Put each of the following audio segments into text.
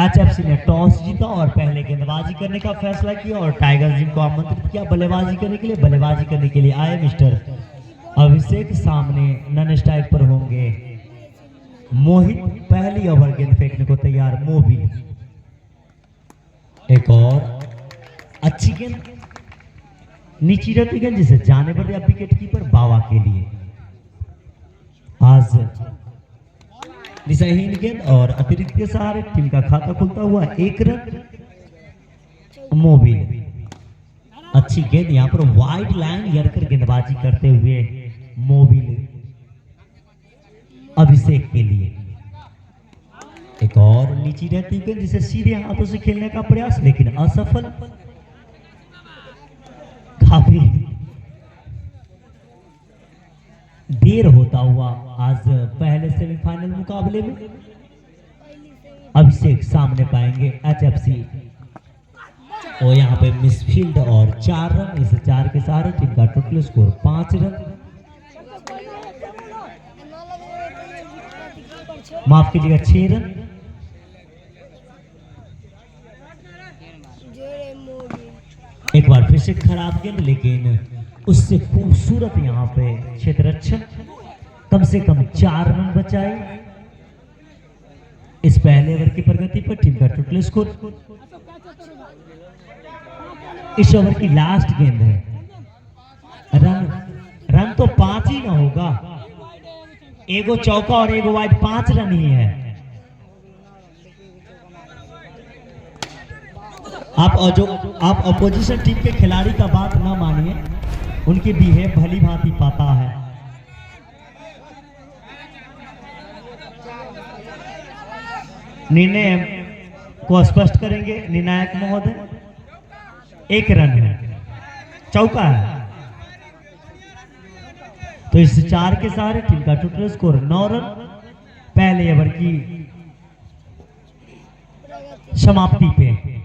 HFC ने toss जीता और पहले गेंदबाजी करने का फैसला किया और टाइगर्स जिनको आमंत्रित किया बल्लेबाजी करने के लिए। बल्लेबाजी करने के लिए आए मिस्टर अभिषेक, सामने नन स्ट्राइक पर होंगे मोहित। पहली ओवर गेंद फेंकने को तैयार मोबिल। एक और अच्छी गेंद नीची रहती गेंद जिसे जाने पर दिया विकेट कीपर बावा के लिए। आज दिशाहीन गेंद और अतिरिक्त के सहारे टीम का खाता खुलता हुआ 1 रन मोबिल। अच्छी गेंद यहां पर वाइड लाइन यड़कर गेंदबाजी करते हुए मोबिल अभिषेक के लिए। एक और नीची रहती गेंद जिसे सीधे हाथों से खेलने का प्रयास लेकिन असफल। काफी देर होता हुआ आज पहले सेमीफाइनल मुकाबले में अभिषेक सामने पाएंगे एचएफसी और यहाँ पे मिसफील्ड और 4 रन। इस 4 के सहारे टीम का टोटल स्कोर 5 रन। माफ कीजिएगा 6 रन। एक बार फिर से खराब गेंद लेकिन उससे खूबसूरत यहाँ पे क्षेत्ररक्षण। कम से कम 4 रन बचाए इस पहले ओवर की प्रगति पर। टीम का टोटल स्कोर इस ओवर की लास्ट गेंद है। रन तो 5 ही ना होगा, एगो चौका और एगो वाइड, 5 रन ही है। आप अपोजिशन टीम के खिलाड़ी का बात ना मानिए, उनकी बिहेव भली भांति पाता है। निर्णय को स्पष्ट करेंगे निर्णायक महोदय। 1 रन है, चौका है। तो इस 4 के सहारे टीम का टोटल स्कोर 9 रन। पहले ओवर की समाप्ति पे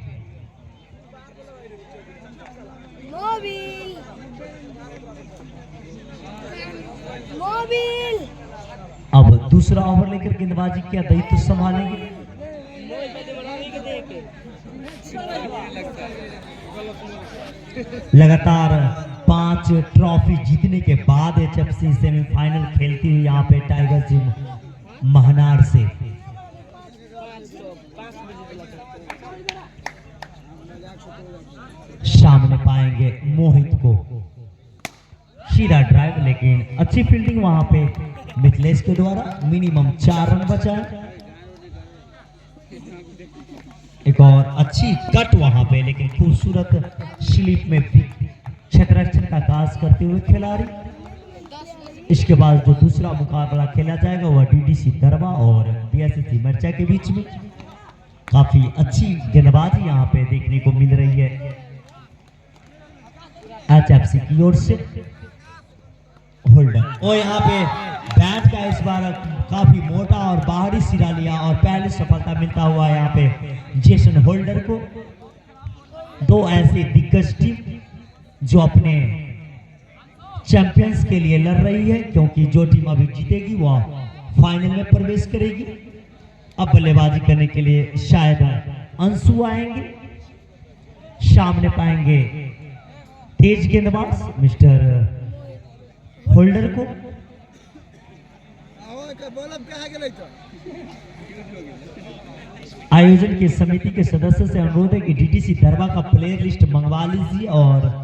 अब दूसरा ओवर लेकर गेंदबाजी क्या दायित्व संभालेंगे। लगातार 5 ट्रॉफी जीतने के बाद एचएफसी सेमीफाइनल खेलती हुई यहाँ पे टाइगर्स टीम महनार से सामने पाएंगे मोहित को। शीरा ड्राइव लेकिन अच्छी फील्डिंग वहां पे मिथिलेश के द्वारा। मिनिमम 4 रन बचाए। एक और अच्छी कट वहां पे लेकिन खूबसूरत स्लिप में क्षेत्ररक्षण का काज करते हुए खिलाड़ी। इसके बाद जो दूसरा मुकाबला खेला जाएगा वह डीडीसी दरबा और बीएससी मर्चा के बीच में। काफी अच्छी गेंदबाजी यहाँ पे देखने को मिल रही है एचएफसी की ओर से। होल्डर और यहाँ पे बैट का इस बार काफी मोटा और बाहरी सिरा लिया और पहले सफलता मिलता हुआ यहाँ पे जेसन होल्डर को। 2 ऐसे दिग्गज टीम जो अपने चैंपियंस के लिए लड़ रही है, क्योंकि जो टीम अभी जीतेगी वह फाइनल में प्रवेश करेगी। अब बल्लेबाजी करने के लिए शायद अंशु आएंगे। सामने पाएंगे तेज गेंदबाज मिस्टर होल्डर को। आयोजन की समिति के सदस्य से अनुरोध है कि डीडीसी दरबा का प्लेयर लिस्ट मंगवा लीजिए और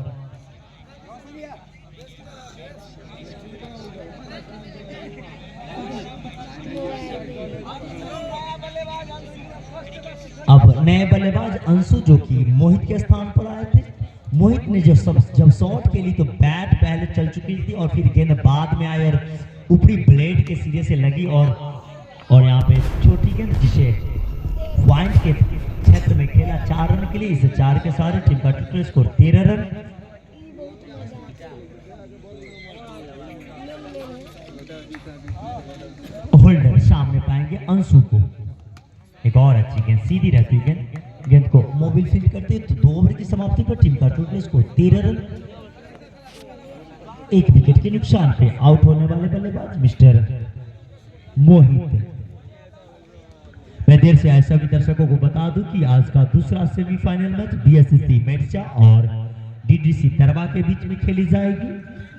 अब नए बल्लेबाज अंशु जो कि मोहित के स्थान पर आए थे। मोहित ने जब शॉट खेली तो बैट पहले चल चुकी थी और फिर गेंद बाद में आई और ऊपरी ब्लेड के सिरे से लगी और यहाँ पे छोटी गेंद जिसे पॉइंट के क्षेत्र में खेला 4 रन के लिए। इसे 4 के सारे टीम का टोटल स्कोर 13 रन। होल्डर सामने पाएंगे अंशु को। एक और अच्छी गेंद सीधी रहती गेंद को मोबिल फील्ड करते हैं। तो 2 ओवर की समाप्ति पर टीम का टोटल स्कोर 13 रन। 1 विकेट के नुकसान पे आउट होने वाले बल्लेबाज मिस्टर मोहित। मैं देर से आए सभी दर्शकों को बता दूं कि आज का दूसरा सेमीफाइनल मैच बीएससी मेरचा और डीडीसी तरवा के बीच में खेली जाएगी।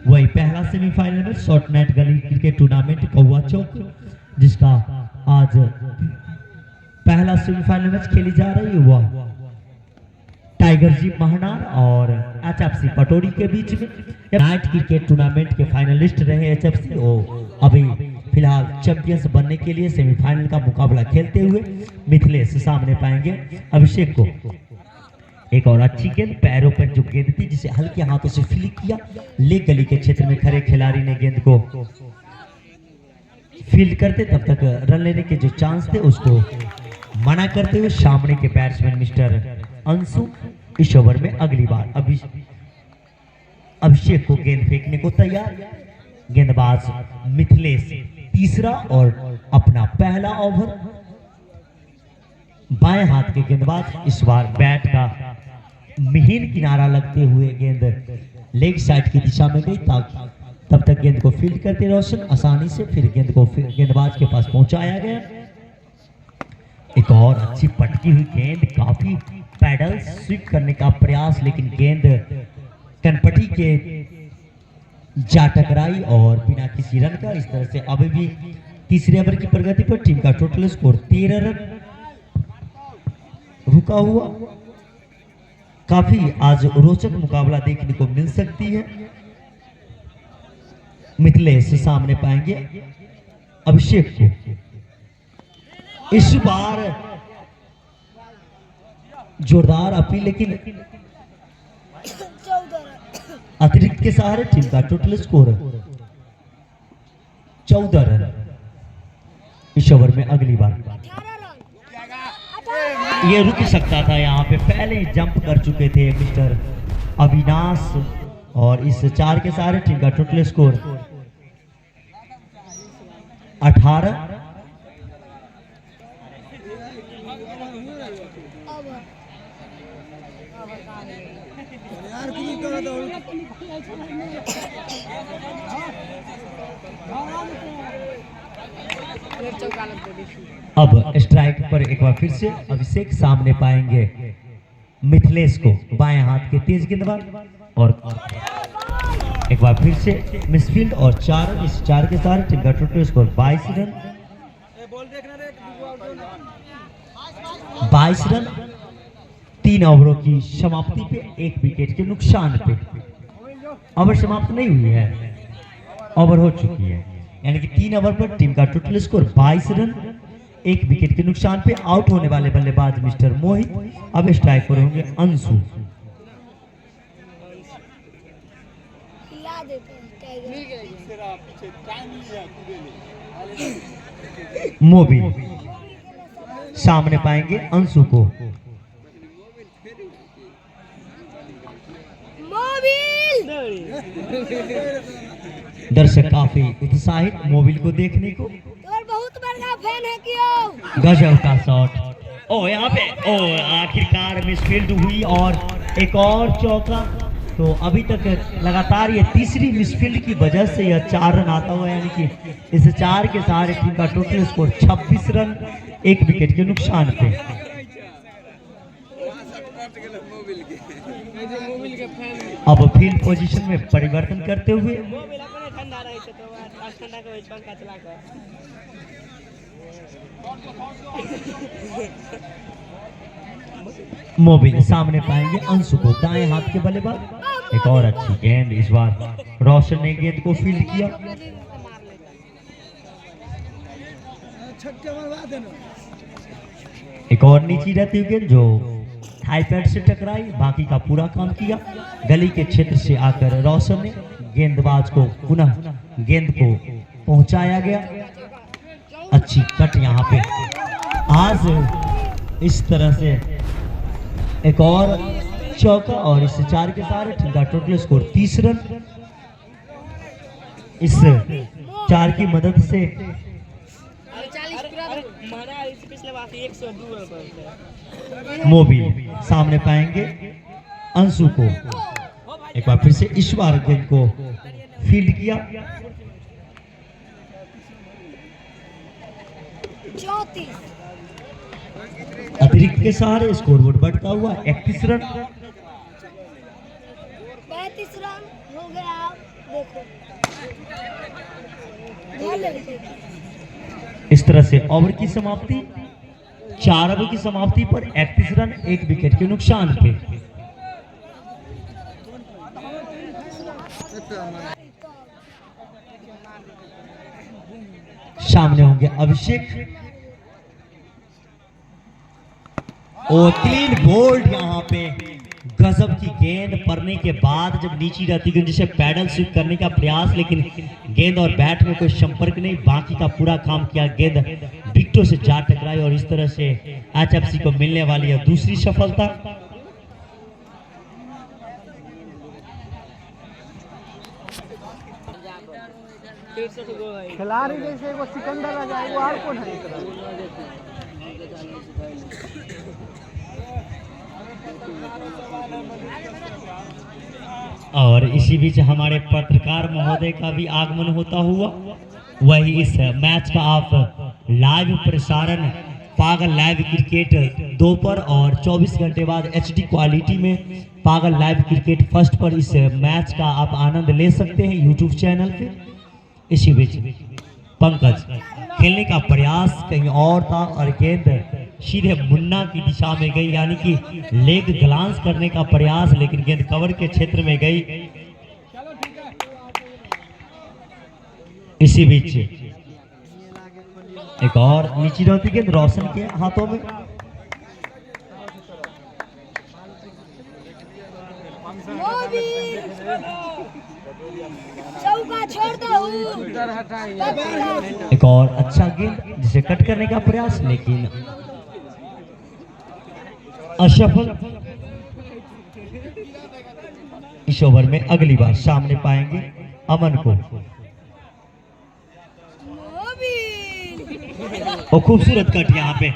वही पहला सेमीफाइनल मैच शॉर्ट नेट गली क्रिकेट टूर्नामेंट कौवा चौक, जिसका आज पहला सेमीफाइनल मैच खेली जा रही है वह टाइगर जीप महनार और एचएफसी पटोरी के बीच में। नाइट क्रिकेट टूर्नामेंट के फाइनलिस्ट रहे एचएफसी, वो अभी फिलहाल चैंपियंस बनने के लिए सेमीफाइनल का मुकाबला खेलते हुए मिथिलेश सामने पाएंगे अभिषेक को। एक और अच्छी गेंद पैरों पर जो गेंद थी जिसे हल्के हाथों से फ्लिक किया, लेग गली के क्षेत्र में खड़े खिलाड़ी ने गेंद को फील्ड करते तब तक रन लेने के जो चांस थे उसको मना करते हुए सामने के बैट्समैन मिस्टर अंशु इस ओवर में अगली बार अभिषेक को गेंद फेंकने को तैयार। गेंदबाज मिथिलेश तीसरा और अपना पहला ओवर। बाएं हाथ के गेंदबाज इस बार बैट का महीन किनारा लगते हुए गेंद लेग साइड की दिशा में गई, ताकि तब तक गेंद को फील्ड करते रोशन आसानी से फिर गेंद को गेंदबाज के पास पहुंचाया गया। एक और अच्छी पटकी हुई गेंद, काफी पैडल स्वीप करने का प्रयास, लेकिन गेंद कनपटी के जा टकराई और बिना किसी रन का। इस तरह से अभी भी तीसरे ओवर की प्रगति पर टीम का टोटल स्कोर 13 रन रुका हुआ। काफी आज रोचक मुकाबला देखने को मिल सकती है। मिथिलेश सामने पाएंगे अभिषेक को। इस बार जोरदार अपील, लेकिन अतिरिक्त के सहारे टीम का टोटल स्कोर 14 रन इस ओवर में अगली बार। ये रुक सकता था, यहाँ पे पहले ही जंप कर चुके थे मिस्टर अविनाश, और इस 4 के सहारे टीम का टोटल स्कोर 18। अब स्ट्राइक पर एक बार फिर से अभिषेक सामने पाएंगे मिथिलेश को, बाएं हाथ के तेज गेंदबाज, और एक बार फिर से मिसफील्ड और 4 रन। इस 4 के साथ टीम का टोटल स्कोर 22 रन। 22 रन 3 ओवरों की समाप्ति पे 1 विकेट के नुकसान पे। ओवर समाप्त नहीं हुई है, ओवर हो चुकी है, यानी कि 3 ओवर पर टीम का टोटल स्कोर 22 रन 1 विकेट के नुकसान पे। आउट होने वाले बल्लेबाज मिस्टर मोहित, अब स्ट्राइक पर होंगे अंशु। मोबिल सामने पाएंगे अंशु को। दर्शक काफी उत्साहित मोबिल को देखने को। बहुत बड़ा फैन है क्यों? गजब का शॉट। ओ यहाँ पे आखिरकार मिसफील्ड हुई और एक और चौका। तो अभी तक लगातार ये तीसरी मिसफील्ड की वजह से यह 4 रन आता हुआ, यानी कि इस 4 के सहारे टीम का टोटल स्कोर 26 रन 1 विकेट के नुकसान पे। अब फील्ड पोजीशन में परिवर्तन करते हुए मोबिल सामने पाएंगे अंशु को, दाएं हाथ के बल्लेबाज। एक और अच्छी गेंद, इस बार रोशन ने गेंद को फील्ड किया। एक और नीची रहती हुई गेंद जो हाई पैड से टकराई, बाकी का पूरा काम किया। गली के क्षेत्र से आकर रोशन ने गेंदबाज को पुनः गेंद को पहुंचाया गया। अच्छी कट यहाँ पे। आज इस तरह से एक और चौका और इस 4 के सारे टीम का टोटल स्कोर 30 रन। इस 4 की मदद से मोबिल सामने पाएंगे अंशु को। एक बार फिर से इस बार गेंद को फील्ड किया। 34 अतिरिक्त के सहारे स्कोरबोर्ड बढ़ता हुआ 31 रन। 35 रन हो गया। देखो इस तरह से ओवर की समाप्ति, 4 ओवर की समाप्ति पर 31 रन 1 विकेट के नुकसान पे। सामने होंगे अभिषेक और क्लीन बोल्ड। यहाँ पे गजब की गेंद पड़ने के बाद जब नीचे रहती है जिसे पैडल स्वीप करने का प्रयास, लेकिन गेंद और बैट में कोई संपर्क नहीं, बाकी का पूरा काम किया। गेंद विकेटों से जा टकराई और इस तरह से एचएफसी को मिलने वाली है दूसरी सफलता। खिलाड़ी जैसे वो सिकंदर आ जाए, वो और कौन है? और इसी बीच हमारे पत्रकार महोदय का भी आगमन होता हुआ, वही इस मैच का आप लाइव प्रसारण पागल लाइव क्रिकेट 2 पर और 24 घंटे बाद एचडी क्वालिटी में पागल लाइव क्रिकेट फर्स्ट पर इस मैच का आप आनंद ले सकते हैं यूट्यूब चैनल पे। इसी बीच पंकज खेलने का प्रयास कहीं और था और गेंद सीधे मुन्ना की दिशा में गई, यानी कि लेग ग्लांस करने का प्रयास, लेकिन गेंद कवर के क्षेत्र में गई। इसी बीच एक और नीचे रहती गेंद रोशन के हाथों में। चौका छोड़ दो। एक और अच्छा गेंद जिसे कट करने का प्रयास, लेकिन असफल। इस ओवर में अगली बार सामने पाएंगे अमन को। और खूबसूरत कट यहाँ पे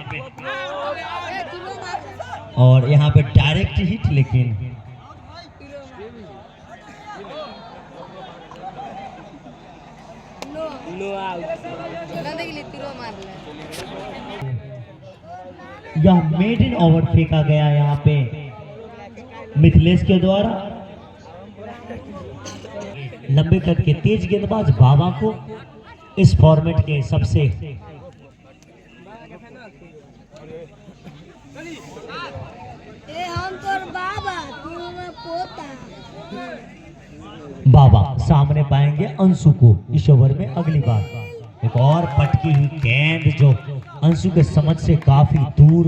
और यहाँ पे डायरेक्ट हिट, लेकिन यह मेडन ओवर फेंका गया यहाँ पे मिथिलेश के द्वारा। लंबे कद के तेज गेंदबाज बाबा को इस फॉर्मेट के सबसे हम तोर बाबा तू पोता। बाबा सामने पाएंगे अंशु को इस ओवर में अगली बार। एक और पटकी हुई गेंद जो अंशु के समझ से काफी दूर।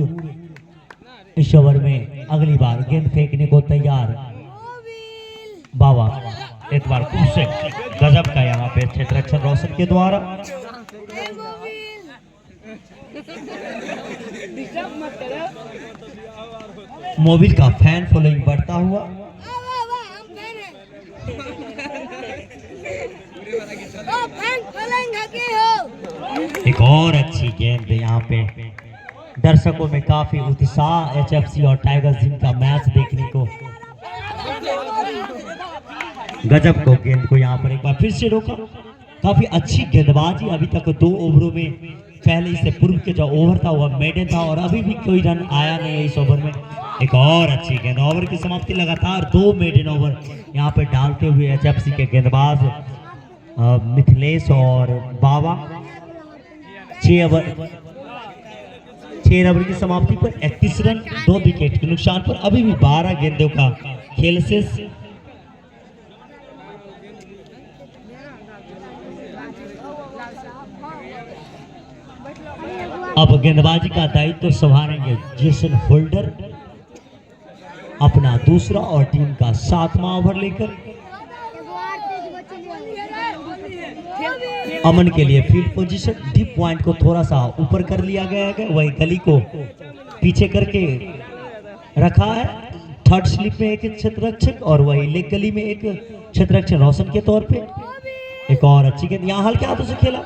इस ओवर में अगली बार गेंद फेंकने को तैयार बाबा। एक बार फिर से गजब का यहाँ पे क्षेत्ररक्षण रोशन के द्वारा। मोबिल का फैन फॉलोइंग बढ़ता हुआ। एक और अच्छी गेंद यहाँ पे। दर्शकों में काफी उत्साह एचएफसी और टाइगर्स जिम का मैच देखने को। गजब को गेंद को यहाँ पर एक बार फिर से रोका। काफी अच्छी गेंदबाजी अभी तक 2 ओवरों में। पहले इससे पूर्व के जो ओवर था वह मेडन था और अभी भी कोई रन आया नहीं है इस ओवर में। एक और अच्छी गेंद। ओवर की समाप्ति लगातार 2 मेडन ओवर यहाँ पे डालते हुए एचएफसी के गेंदबाज मिथिलेश और बाबा। 6 ओवर की समाप्ति पर 31 रन 2 विकेट के नुकसान पर अभी भी 12 गेंदों का खेल शेष। अब गेंदबाजी का दायित्व तो संभालेंगे जेसन होल्डर अपना दूसरा और टीम का 7वां ओवर लेकर। अमन के लिए फील्ड पोजीशन डीप पॉइंट को थोड़ा सा ऊपर कर लिया गया है, वही गली को पीछे करके रखा है। थर्ड स्लिप में एक क्षेत्ररक्षक और वही लेग गली में एक क्षेत्ररक्षक रोशन के तौर पे। एक और अच्छी गेंद यहाँ हल्के हाथों से खेला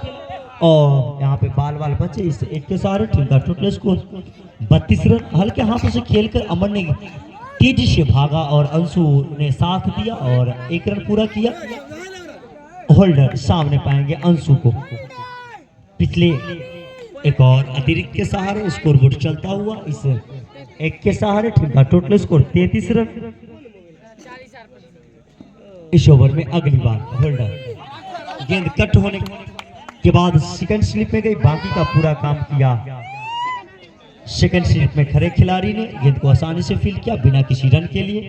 और यहाँ पे बाल बचे। इस एक के सारे टीम का टोटल स्कोर 32 रन। हल्के हाथों से खेलकर अमन ने तेजी से भागा और अंशु ने साथ दिया और 1 रन पूरा किया। होल्डर सामने पाएंगे अंशु को। पिछले एक और अतिरिक्त के सहारे स्कोरबोर्ड चलता हुआ इस एक के सहारे टीम का टोटल स्कोर 33 रन। इस ओवर में अगली बार होल्डर गेंद कट होने के बाद सेकंड स्लिप में गई, बाकी का पूरा काम किया सेकंड स्लिप में खड़े खिलाड़ी ने। गेंद को आसानी से फील्ड किया बिना किसी रन के लिए।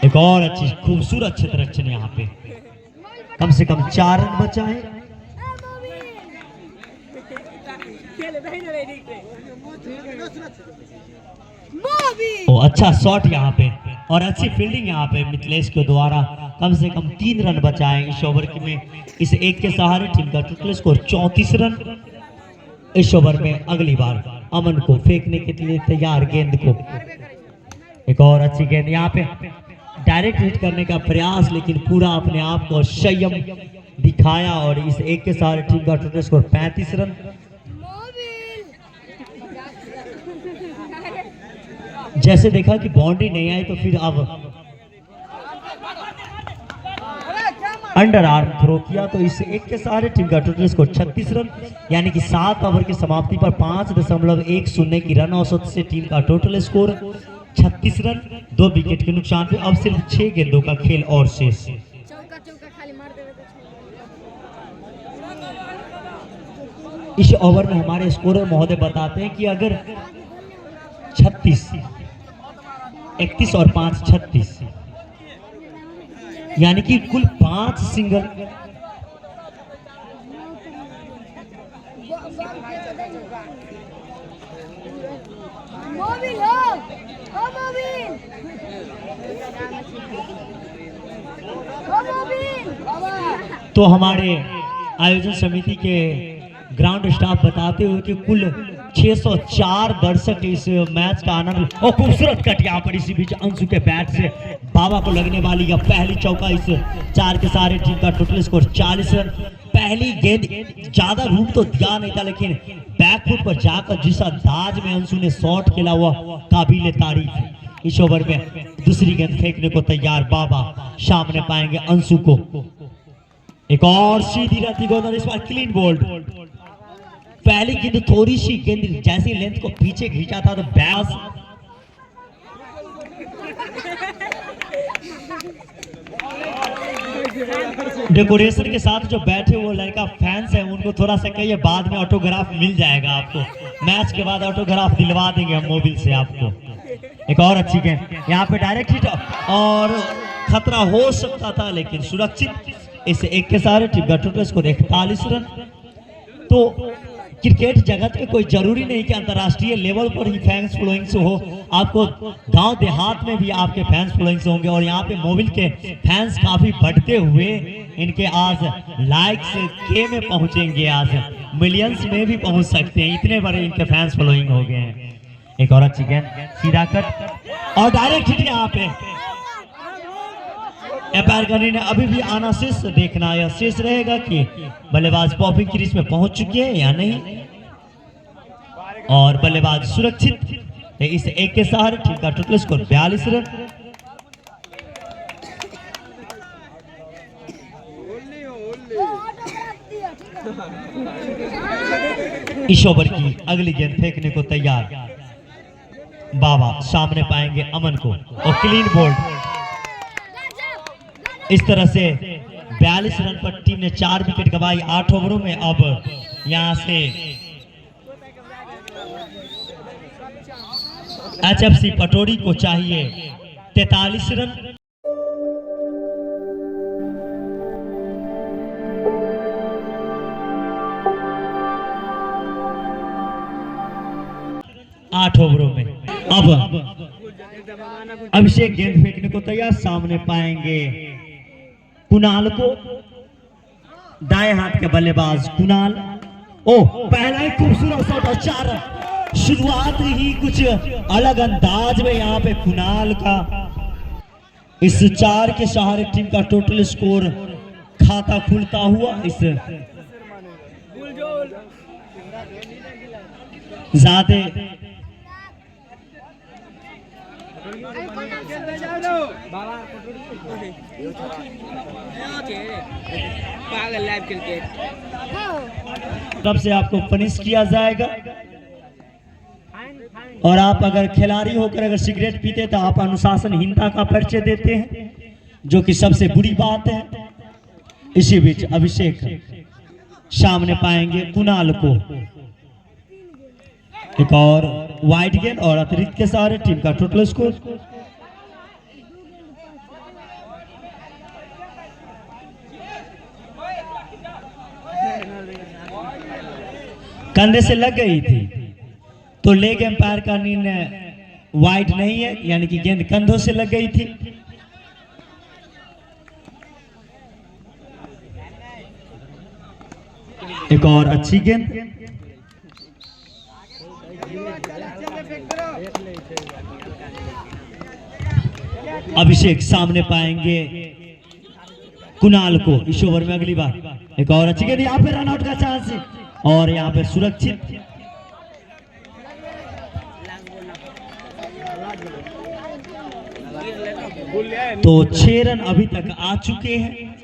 एक और अच्छी खूबसूरत क्षेत्ररक्षण यहाँ पे, कम से कम 4 रन बचाए। अच्छा शॉट यहाँ पे और अच्छी फील्डिंग यहाँ पे मिथिलेश के द्वारा, कम से कम 3 रन बचाए इस ओवर में। इस एक के सहारे टीम का टोटल स्कोर 34 रन। इस ओवर में अगली बार अमन को फेंकने के लिए तैयार गेंद को। एक और अच्छी गेंद यहाँ पे डायरेक्ट हिट करने का प्रयास, लेकिन पूरा अपने आप को संयम दिखाया और इस एक के सहारे टीम का टोटल स्कोर 35 रन। जैसे देखा कि बाउंड्री नहीं आई तो फिर अब अंडर आर्म थ्रो किया, तो इस एक के सहारे टीम का टोटल स्कोर 36 रन, यानी कि 7 ओवर की समाप्ति पर 5.10 की रन औसत से टीम का टोटल स्कोर 36 रन। 2 विकेट के नुकसान पे अब सिर्फ 6 गेंदों का खेल और शेष। इस ओवर में हमारे स्कोरर महोदय बताते हैं कि अगर 36, 31 और 5 36, यानी कि कुल 5 सिंगल तो हमारे आयोजन समिति के ग्राउंड स्टाफ बताते हुए कि कुल 604 दर्शक इस मैच का आनंद। और खूबसूरत कट यहाँ पर इसी बीच अंशु के बैट से बाबा को लगने वाली यह पहली चौका इस 4 के सहारे टीम का टोटल स्कोर 40 रन। पहली गेंद ज्यादा रूप तो दिया नहीं था, लेकिन बैकफुट पर जाकर जिस अंदाज में अंशु ने शॉट खेला हुआ काबिल तारीफ। इस ओवर में दूसरी गेंद फेंकने को तैयार बाबा, सामने पाएंगे अंशु को। एक और सीधी रहती गेंद, इस बार क्लीन बोल्ड। पहली गेंद थोड़ी सी गेंद जैसी लेंथ को पीछे खींचा था तो बैस डेकोरेशन के साथ जो बैठे वो लड़का फैंस है, उनको थोड़ा सा कहिए बाद में ऑटोग्राफ मिल जाएगा आपको। मैच के बाद ऑटोग्राफ दिलवा देंगे हम मोबाइल से आपको। एक और अच्छी गेंद यहाँ पे डायरेक्ट हिट और खतरा हो सकता था लेकिन सुरक्षित। इस एक के सहारे टीम का टोटल स्कोर 41 रन। तो क्रिकेट जगत में कोई जरूरी नहीं कि अंतर्राष्ट्रीय लेवल पर ही फैंस फॉलोइंग्स हो, आपको गांव देहात में भी आपके फैंस फॉलोइंग्स होंगे। और यहाँ पे मोबाइल के फैंस काफी बढ़ते हुए इनके आज लाइक्स के में पहुंचेंगे, आज मिलियंस में भी पहुंच सकते हैं, इतने बड़े इनके फैंस फॉलोइंग हो गए हैं। एक और अच्छी गेंद सीधा कट और डायरेक्ट हिट यहाँ पे। एम्पायर गनी ने अभी भी आना शेष देखना, यह शेष रहेगा कि बल्लेबाज पॉपिंग क्रीज में पहुंच चुके हैं या नहीं, और बल्लेबाज सुरक्षित। इस एक के सहारे टीम का टोटल स्कोर 42 रन। इस ओवर की अगली गेंद फेंकने को तैयार बाबा, सामने पाएंगे अमन को और क्लीन बोल्ड। इस तरह से 42 रन पर टीम ने 4 विकेट गंवाई 8 ओवरों में। अब यहां से HFC पटोरी को चाहिए 43 रन। आठ ओवरों में अब अभिषेक गेंद फेंकने को तैयार, सामने पाएंगे कुणाल को, दाएं हाथ के बल्लेबाज कुणाल। ओ पहला ही खूबसूरत शॉट और 4 रन। शुरुआत ही कुछ अलग अंदाज में यहाँ पे कुणाल का। इस 4 के सहारे टीम का टोटल स्कोर खाता खुलता हुआ इस ज्यादा पागल लाइव क्रिकेट तब से आपको पनिश किया जाएगा। और आप अगर खिलाड़ी होकर अगर सिगरेट पीते तो आप अनुशासनहीनता का परिचय देते हैं, जो कि सबसे बुरी बात है। इसी बीच अभिषेक सामने पाएंगे कुणाल को। एक और वाइड गेंद और अतिरिक्त के सहारे टीम का टोटल स्कोर। कंधे से लग गई थी तो लेग एम्पायर का निर्णय वाइड नहीं है, यानी कि गेंद कंधों से लग गई थी। एक और अच्छी गेंद। अभिषेक सामने पाएंगे कुणाल को इस ओवर में अगली बार। एक और अच्छी गेंद, यहाँ पे रन आउट का चांस है और यहाँ पे सुरक्षित। तो 6 रन अभी तक आ चुके हैं।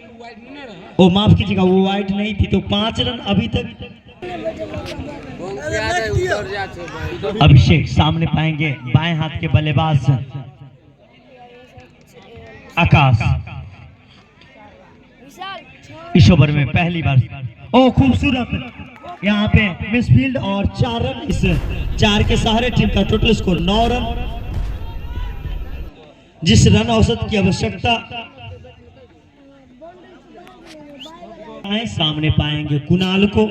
ओ माफ कीजिएगा, वो वाइड नहीं थी, तो 5 रन अभी तक। अभिषेक सामने पाएंगे बाएं हाथ के बल्लेबाज आकाश। इस ओवर में पहली बार ओ खूबसूरत यहाँ पे मिसफील्ड और 4 रन। इस 4 के सहारे टीम का टोटल स्कोर 9 रन। जिस रन औसत की आवश्यकता सामने पाएंगे कुणाल को।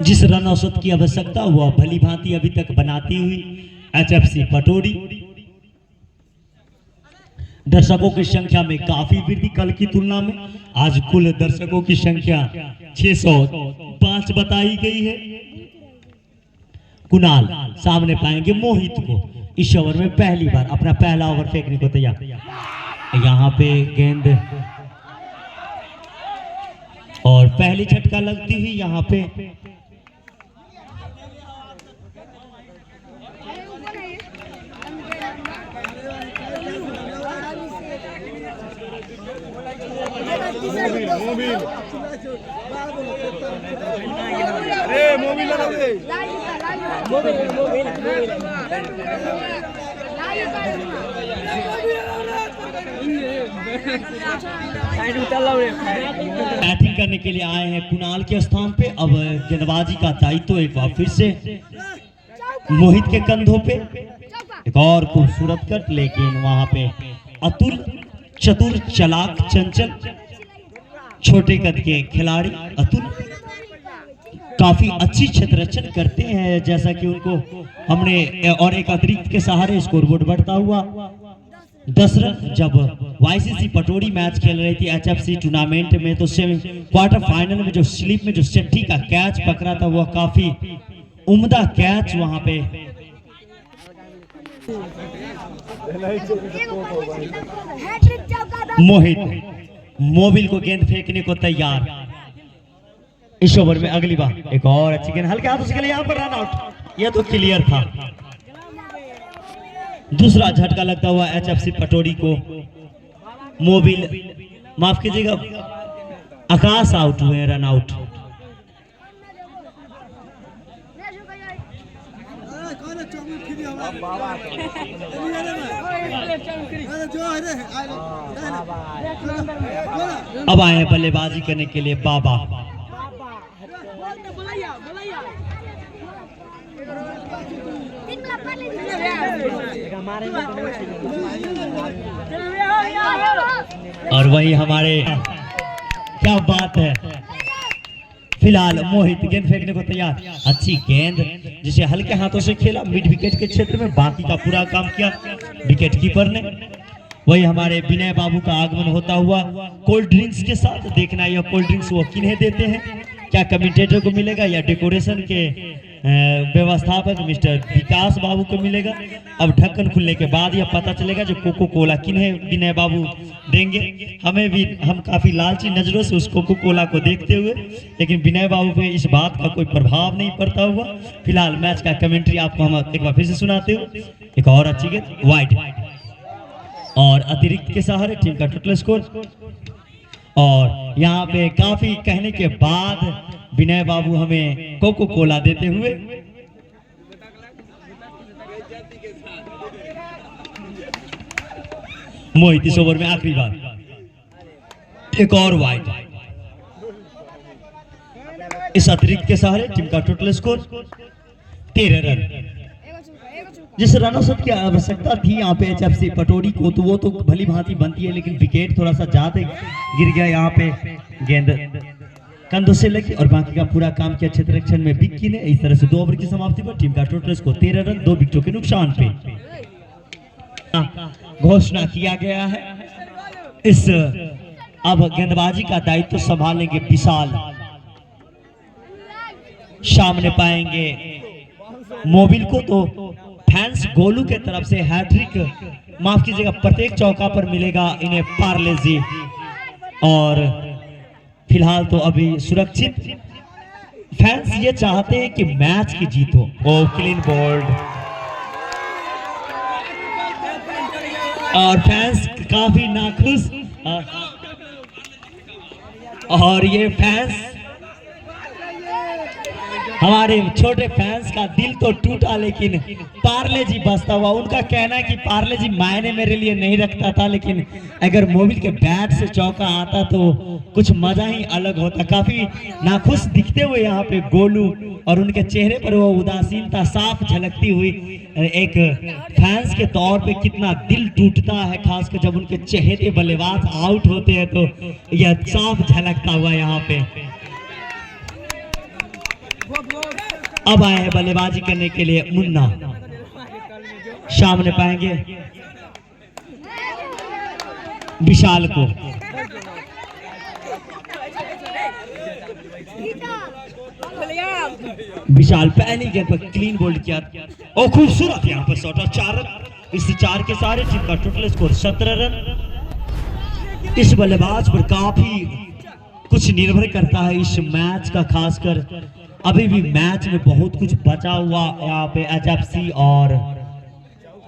जिस रन औसत की आवश्यकता वह भली भांति अभी तक बनाती हुई एचएफसी पटोरी। दर्शकों की संख्या में काफी वृद्धि कल की तुलना में। आज कुल दर्शकों की संख्या 605 बताई गई है। कुणाल सामने पाएंगे मोहित को। इस ओवर में पहली बार अपना पहला ओवर फेंकने को तैयार। यहाँ पे गेंद और पहली झटका लगती हुई यहाँ पे बैटिंग करने के लिए आए हैं कुणाल के स्थान पे। अब गेंदबाजी का दायित्व एक बार फिर से मोहित के कंधों पे। एक और खूबसूरत कट, लेकिन वहां पे अतुल चतुर चालाक चंचल छोटे कद के खिलाड़ी अतुल काफी अच्छी क्षेत्ररक्षण करते हैं, जैसा कि उनको हमने। और एक अतिरिक्त के सहारे स्कोरबोर्ड बढ़ता हुआ 10 रन। जब वाईसीसी पटोरी मैच खेल रही थी एचएफसी टूर्नामेंट में, तो क्वार्टर फाइनल में जो स्लिप में जो सेट्टी का कैच पकड़ा था वह काफी उम्दा कैच वहां पे। मोहित मोबिल को गेंद फेंकने को तैयार। इस ओवर में अगली बार एक और अच्छी गेंद हल्के हाथों से, यहाँ पर रन आउट। यह तो क्लियर था। दूसरा झटका लगता हुआ एचएफसी पटोरी को। मोबिल माफ कीजिएगा आकाश आउट हुए, रन आउट। अब आए हैं बल्लेबाजी करने के लिए बाबा। और वही हमारे, क्या बात है। फिलहाल मोहित गेंद फेंकने को तैयार। अच्छी गेंद जिसे हल्के हाथों से खेला मिड विकेट के क्षेत्र में, बाकी का पूरा काम किया विकेट कीपर ने। वही हमारे विनय बाबू का आगमन होता हुआ कोल्ड ड्रिंक्स के साथ। देखना यह कोल्ड ड्रिंक्स वो किन्हें देते हैं, क्या कमेंटेटर को मिलेगा या डेकोरेशन के व्यवस्थापक मिस्टर विकास बाबू को मिलेगा। अब ढक्कन खुलने के बाद यह पता चलेगा जो कोको कोला किन्हें विनय बाबू देंगे। हमें भी, हम काफ़ी लालची नज़रों से उस कोको कोला को देखते हुए, लेकिन विनय बाबू पे इस बात का कोई प्रभाव नहीं पड़ता हुआ। फिलहाल मैच का कमेंट्री आपको हम एक बार फिर से सुनाते हुए। एक और अच्छी गेंद वाइड और अतिरिक्त के सहारे टीम का टोटल स्कोर। और यहाँ पे काफी कहने के बाद विनय बाबू हमें कोको कोला देते हुए मोहित इस ओवर में आखिरी बार एक और वाइड। इस अतिरिक्त के सहारे टीम का टोटल स्कोर 13 रन। जिस रनौसत की आवश्यकता थी यहाँ पे एचएफसी पटोरी को, तो वो तो भली भांति बनती है, लेकिन विकेट थोड़ा सा ज्यादा गिर गया। यहाँ पे गेंद कंधों से लगी और बाकी का पूरा काम किया क्षेत्ररक्षण में विक्की ने। इस तरह से 2 ओवर की समाप्ति पर टीम का टोटल स्कोर 13 रन 2 विकेटों के नुकसान पे घोषणा किया गया है। इस अब गेंदबाजी का दायित्व संभालेंगे विशाल, सामने पाएंगे मोबिल को। तो फैंस गोलू के तरफ से हैट्रिक, माफ कीजिएगा, प्रत्येक चौका पर मिलेगा इन्हें पार्ले जी। और फिलहाल तो अभी सुरक्षित फैंस ये चाहते हैं कि मैच की जीत हो। ओ क्लीन बोल्ड और फैंस काफी नाखुश। और ये फैंस, हमारे छोटे फैंस का दिल तो टूटा, लेकिन पार्ले जी बचता हुआ। उनका कहना है कि पार्ले जी मायने मेरे लिए नहीं रखता था, लेकिन अगर मोबिल के बैट से चौका आता तो कुछ मजा ही अलग होता। काफी नाखुश दिखते हुए यहाँ पे गोलू, और उनके चेहरे पर वो उदासीनता साफ झलकती हुई। एक फैंस के तौर पे कितना दिल टूटता है, खासकर जब उनके चेहरे बल्लेबाज आउट होते हैं, तो यह साफ झलकता हुआ यहाँ पे। अब आए हैं बल्लेबाजी करने के लिए मुन्ना, सामने पाएंगे विशाल को। विशाल पहली गेंद पर क्लीन बोल्ड किया और खूबसूरत यहाँ पर शॉट और 4 रन। इस 4 के सारे टीम का टोटल स्कोर 17 रन। इस बल्लेबाज पर काफी कुछ निर्भर करता है इस मैच का, खासकर अभी भी मैच में बहुत कुछ बचा हुआ। यहाँ पे एचएफसी और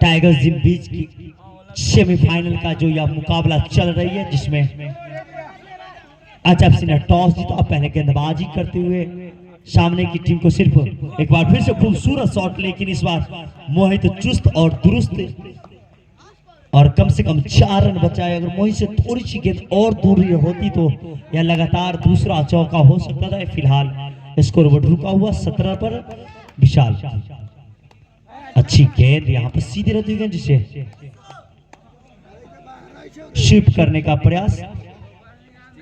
टाइगर्स जिम बीच की सेमीफाइनल का जो यह मुकाबला चल रही है, जिसमें एचएफसी ने टॉस जीता, पहले गेंदबाजी करते हुए सामने की टीम को सिर्फ एक बार फिर से खूबसूरत शॉट, लेकिन इस बार मोहित चुस्त और दुरुस्त और कम से कम 4 रन बचाए। अगर मोहित से थोड़ी सी गेंद और दूर होती तो यह लगातार दूसरा चौका हो सकता था। फिलहाल स्कोरबोर्ड रुका हुआ 17 पर। विशाल अच्छी गेंद यहाँ पर सीधी रहती है, जिसे शिफ्ट करने का प्रयास।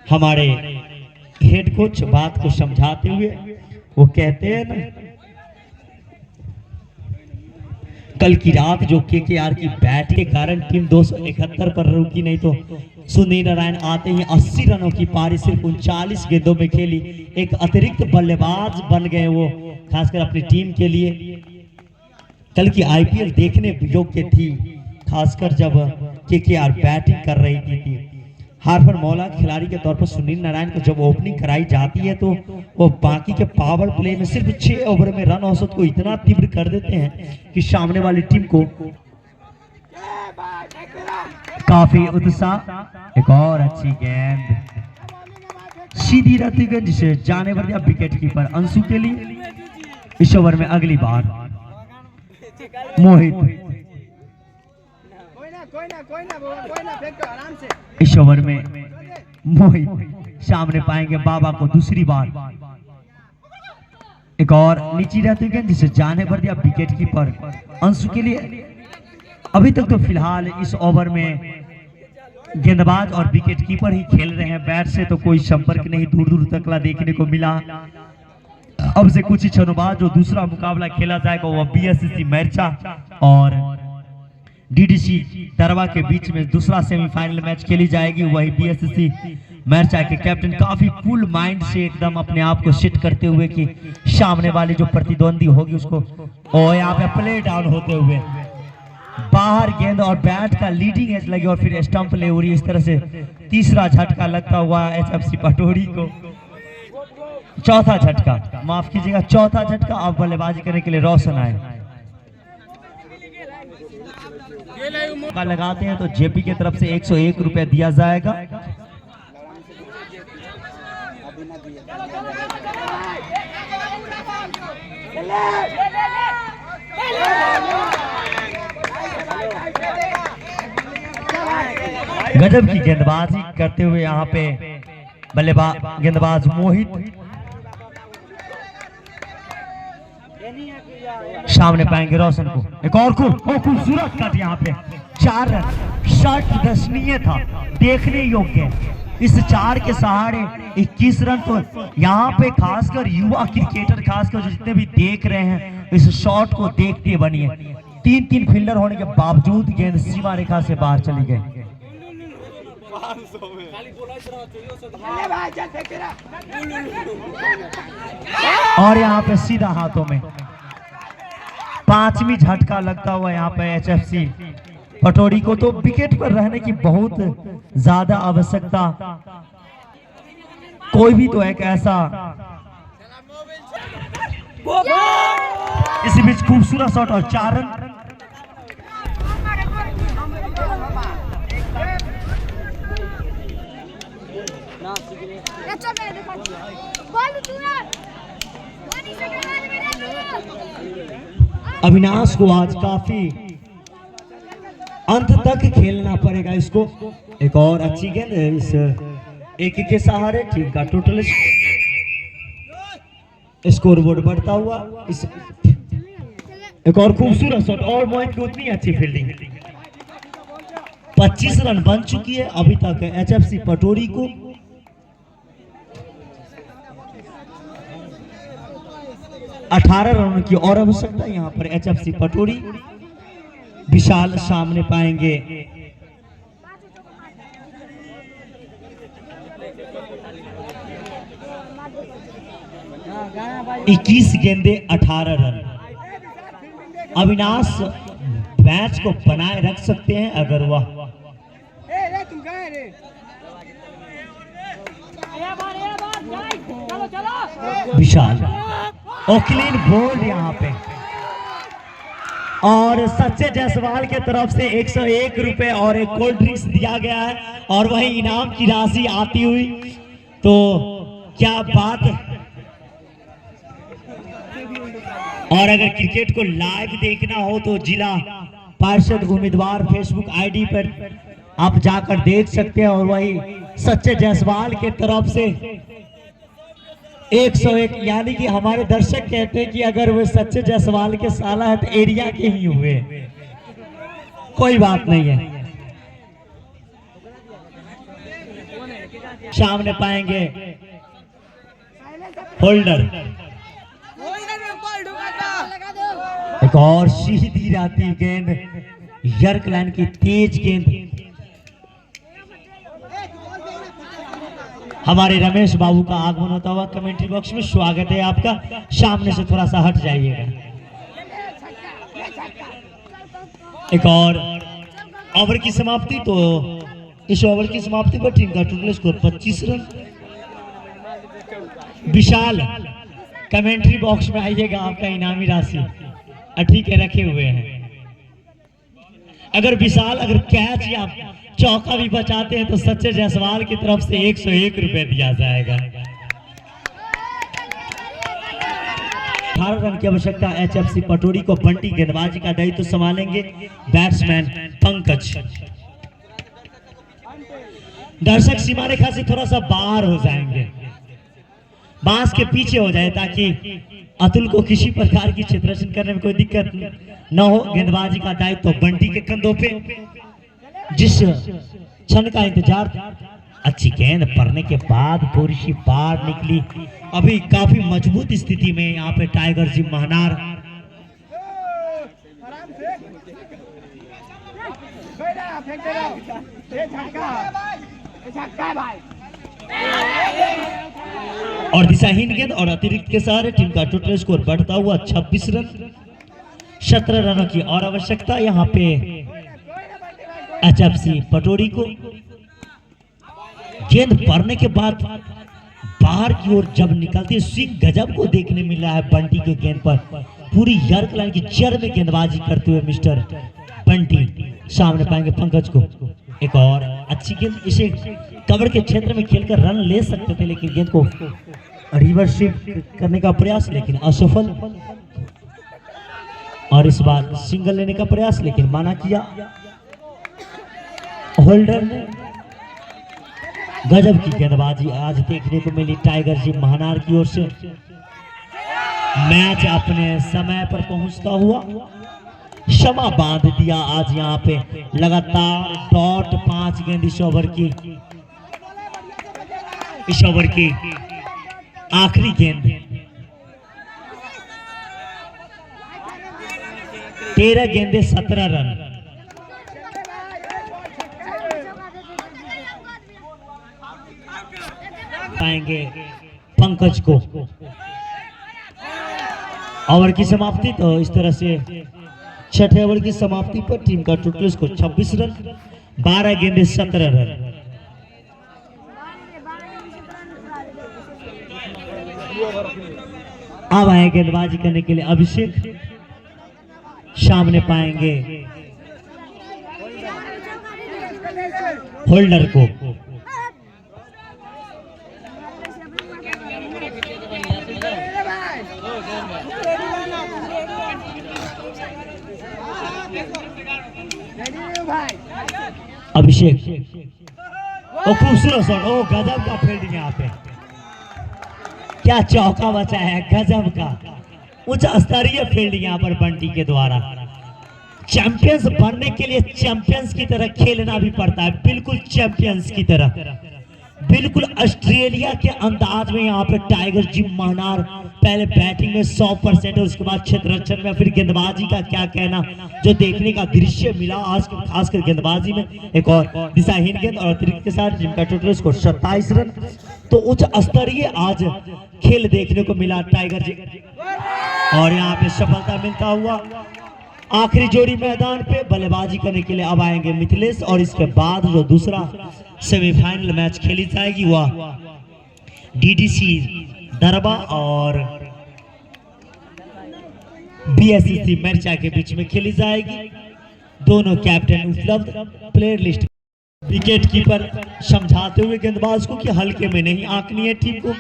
हमारे हेड कोच बात को समझाते हुए वो कहते हैं ना, कल की रात जो केकेआर की बैट के कारण टीम 271 पर रुकी, नहीं तो सुनील नारायण आते ही 80 रनों की पारी सिर्फ 39 गेंदों में खेली। एक अतिरिक्त बल्लेबाज बन गए वो, खासकर अपनी टीम के लिए। कल की आईपीएल देखने योग्य थी, खासकर जब केकेआर बैटिंग कर रही थी। हार्फर मौला खिलाड़ी के तौर पर सुनील नारायण को जब ओपनिंग कराई जाती है तो वो बाकी के पावर प्ले में सिर्फ 6 ओवर में रन औसत को इतना तीव्र कर देते हैं कि सामने वाली टीम को काफी उत्साह। एक और अच्छी गेंद सीधी रहती है, जिसे जाने पर दिया विकेट कीपर अंशु के लिए। इस ओवर में अगली बार मोहित, इस ओवर में मोहित सामने पाएंगे बाबा को दूसरी बार। एक और नीची रहती है, जिसे जाने पर दिया विकेट कीपर अंशु के लिए। अभी तक तो फिलहाल इस ओवर में गेंदबाज और विकेट कीपर ही खेल रहे हैं, बैट से तो कोई संपर्क नहीं दूर दूर तक देखने को मिला। अब से कुछ ही क्षणों बाद जो दूसरा मुकाबला खेला जाएगा वो बीएससी मैरचा और डीडीसी तरवा के बीच में दूसरा सेमीफाइनल मैच खेली जाएगी। वही बीएससी मैच के कैप्टन काफी कूल माइंड से एकदम अपने आप को सेट करते हुए कि सामने वाले जो प्रतिद्वंदी होगी उसको, और यहाँ पे प्ले डाउन होते हुए बाहर गेंद और बैट का लीडिंग एज लगी और फिर स्टंप ले उड़ी। इस तरह से तीसरा झटका लगता हुआ एचएफसी पटोरी को, चौथा झटका, माफ कीजिएगा चौथा झटका। अब बल्लेबाजी करने के लिए रोशन आए लगाते हैं तो जेपी की तरफ से 101 रुपए दिया जाएगा। गजब की गेंदबाजी करते हुए यहाँ पे बल्लेबाज गेंदबाज मोहित सामने पाएंगे रोशन को। एक और खूबसूरत कट यहाँ पे, 4 रन, शॉट दर्शनीय था, देखने योग्य। इस 4 के सहारे 21 रन तो यहाँ पे खासकर युवा क्रिकेटर खासकर जो जितने भी देख रहे हैं इस शॉट को देखते बनिए। 3 फील्डर होने के बावजूद गेंद सीमा रेखा से बाहर चली गई। और यहाँ पे सीधा हाथों में 5वीं झटका लगता हुआ यहाँ पे एचएफसी पटोरी को। तो विकेट पर रहने की बहुत ज्यादा आवश्यकता, कोई भी तो एक ऐसा, इसी बीच खूबसूरत शॉट और 4 रन। अविनाश को आज काफी अंत तक खेलना पड़ेगा इसको। एक और अच्छी गेंद इस एक के सहारे टीम का टोटल स्कोरबोर्ड बढ़ता हुआ। इस एक और खूबसूरत शॉट और मोहित की उतनी अच्छी फील्डिंग। 25 रन बन चुकी है अभी तक एचएफसी पटोरी को। अठारह रनों की और आवश्यकता यहाँ पर एचएफसी पटोरी। विशाल सामने पाएंगे इक्कीस गेंदे 18 रन। अविनाश मैच को बनाए रख सकते हैं अगर वह विशाल और क्लीन बोल्ड यहाँ पे। और सच्चे जायसवाल के तरफ से 101 रुपए और एक कोल्ड ड्रिंक्स दिया गया है और वही इनाम की राशि आती हुई। तो क्या बात है। और अगर क्रिकेट को लाइव देखना हो तो जिला पार्षद उम्मीदवार फेसबुक आईडी पर आप जाकर देख सकते हैं। और वही सच्चे जायसवाल के तरफ से 101, यानी कि हमारे दर्शक कहते हैं कि अगर वे सच्चे जायसवाल के साला है तो एरिया के ही हुए, कोई बात नहीं है। सामने पाएंगे होल्डर। एक और सीधी जाती गेंद, यर्क लाइन की तेज गेंद। हमारे रमेश बाबू का आगमन होता हुआ कमेंट्री बॉक्स में स्वागत है आपका। सामने से थोड़ा सा हट जाइएगा। एक और ओवर की समाप्ति। तो इस ओवर की समाप्ति पर टीम का टोटल स्कोर 25 रन। विशाल कमेंट्री बॉक्स में आइएगा, आपका इनामी राशि ठीक है रखे हुए हैं। अगर विशाल अगर कैच या चौका भी बचाते हैं तो सच्चे जायसवाल की तरफ से 101 रुपए दिया जाएगा। 18 रन की आवश्यकता एचएफसी पटोरी को। बंटी गेंदबाजी का दायित्व संभालेंगे बैट्समैन पंकज। दर्शक सीमा रेखा से थोड़ा सा बाहर हो जाएंगे, बांस के पीछे हो जाए ताकि अतुल को किसी प्रकार की क्षेत्ररक्षण करने में कोई दिक्कत न हो। गेंदबाजी का दायित्व बंटी के कंधों पे। जिस क्षण का इंतजार, अच्छी गेंद पड़ने के बाद थोड़ी सी बाहर निकली। अभी काफी मजबूत स्थिति में यहाँ पे टाइगर जिम महनार। और दिशाहीन गेंद और अतिरिक्त के सहारे टीम का टोटल स्कोर बढ़ता हुआ 26 रन। 17 रनों की और आवश्यकता यहाँ पे HFC पटोरी को। गेंद पड़ने के बाद बाहर की ओर जब निकलती स्विंग गजब को देखने मिल रहा है बंटी के गेंद पर। पूरी यर्क लाइन की जड़ में गेंदबाजी करते हुए मिस्टर बंटी। सामने पाएंगे पंकज को। एक और अच्छी गेंद, इसे कवर के क्षेत्र में खेलकर रन ले सकते थे लेकिन गेंद को रिवर्स करने का प्रयास लेकिन असफल। और इस बार सिंगल लेने का प्रयास लेकिन माना किया होल्डर ने। गजब की गेंदबाजी आज देखने को मिली टाइगर जी महानार की ओर से। मैच अपने समय पर पहुंचता हुआ क्षमा बांध दिया आज यहाँ पे। लगातार डॉट 5 गेंद इस ओवर की आखिरी गेंद। 13 गेंदे 17 रन। पाएंगे पंकज को। ओवर की समाप्ति तो इस तरह से छठे ओवर की समाप्ति पर टीम का टोटल स्कोर 26 रन, 12 गेंदे 17 रन। अब आए गेंदबाजी करने के लिए अभिषेक। सामने पाएंगे होल्डर को। अभिषेक, ओ खूबसूरत शॉट, ओ गजब का फील्डिंग यहाँ पे। क्या चौका बचा है, गजब का उच्च स्तरीय फील्डिंग यहाँ पर बंटी के द्वारा। चैंपियंस बनने के लिए चैंपियंस की तरह खेलना भी पड़ता है, बिल्कुल चैंपियंस की तरह, बिल्कुल ऑस्ट्रेलिया के अंदाज में यहाँ पर टाइगर जिम महानार पहले बैटिंग में 100% और उसके बाद क्षेत्ररक्षण में फिर गेंदबाजी का क्या कहना, जो देखने का दृश्य मिला आज खासकर गेंदबाजी में। एक और दिशाहीन गेंद और अतिरिक्त के साथ जिनका टोटल स्कोर 27 रन। तो उच्च स्तरीय आज खेल देखने को मिला टाइगर जी। और यहाँ पे सफलता मिलता हुआ आखिरी जोड़ी मैदान पे बल्लेबाजी करने के लिए अब आएंगे मिथिलेश। और इसके बाद जो दूसरा सेमीफाइनल मैच खेली जाएगी वह DDC दरबा और BSC मरचा के बीच में खेली जाएगी। दोनों कैप्टन उपलब्ध। प्लेयर लिस्ट विकेट कीपर समझाते हुए गेंदबाज को कि हल्के में नहीं आंकनी है टीम को।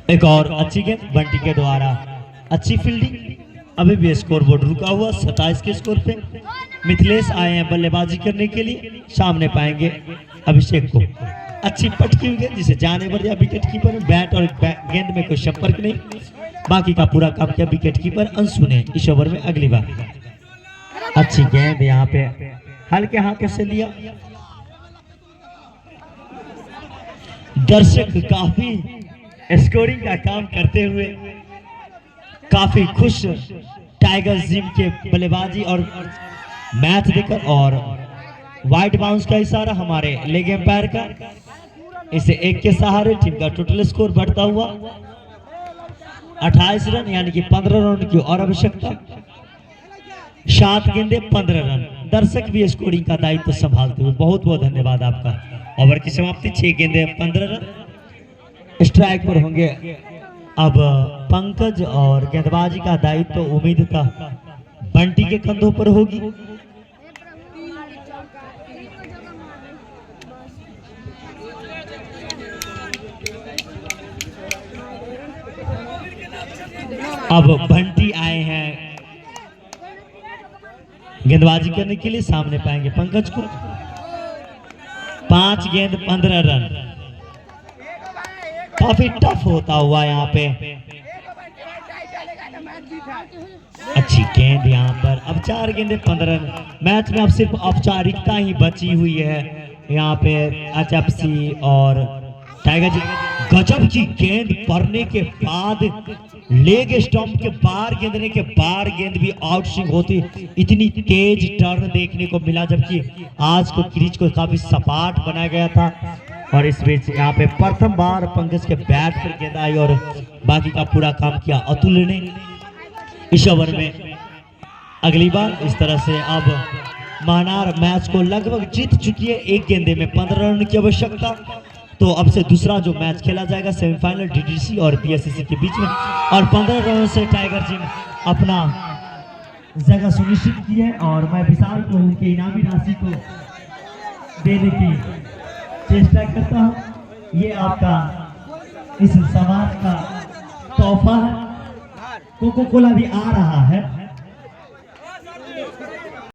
एक और अच्छी गेंद बंटी के द्वारा, अच्छी फील्डिंग। अभी भी स्कोर बोर्ड रुका हुआ 27 के स्कोर पे। मिथिलेश आए हैं बल्लेबाजी करने के लिए। सामने पाएंगे अभिषेक को। अच्छी पटकी हुई गेंद जिसे जाने पर दिया विकेट कीपर। बैट और गेंद में कोई संपर्क नहीं, बाकी का पूरा काम किया विकेट कीपर अंशु ने इस ओवर में। अगली बार अच्छी गेंद यहाँ पे हल्के हाथों से लिया। दर्शक काफी स्कोरिंग का काम करते हुए काफी खुश टाइगर जिम के बल्लेबाजी और मैच देखकर। और वाइड बाउंस का इशारा हमारे लेग एम्पायर का। इसे एक के सहारे टीम का टोटल स्कोर बढ़ता हुआ 28 रन, यानी कि 15 रन की और आवश्यकता। 7 गेंदे 15 रन। दर्शक भी स्कोरिंग का दायित्व संभालते हुए बहुत बहुत धन्यवाद आपका। ओवर की समाप्ति 6 गेंदे 15 रन। स्ट्राइक पर होंगे अब पंकज और गेंदबाजी का दायित्व उम्मीद था बंटी के कंधों पर होगी। अब बंटी आए हैं गेंदबाजी करने के लिए। सामने पाएंगे पंकज को। 5 गेंद 15 रन। काफी टफ होता हुआ यहाँ पे। अच्छी गेंद यहाँ पर। अब 4 गेंदे 15 रन। मैच में अब सिर्फ औपचारिकता ही बची हुई है यहाँ पे HFC और टाइगर जी। गजब की गेंद पड़ने के बाद लेग स्टंप के बाहर गेंदने के बाहर गेंद भी आउट स्विंग होती, इतनी तेज टर्न देखने को मिला, जबकि आज को क्रीज को काफी सपाट बनाया गया था। और इस बीच यहाँ पे प्रथम बार पंकज के बैट पर गेंद आई और बाकी का पूरा काम किया अतुल ने इस ओवर में। अगली बार इस तरह से अब मानार मैच को लगभग जीत चुकी है, एक गेंदे में 15 रन की आवश्यकता। तो अब से दूसरा जो मैच खेला जाएगा सेमीफाइनल डीडीसी और बीएससीसी के बीच में, और 15 रनों से टाइगर टीम अपना जगह सुनिश्चित की है। और मैं विशाल को उनके इनामी राशि को देने की चेष्टा करता हूं। ये आपका इस समाज का तोहफा है। कोको कोला भी आ रहा है।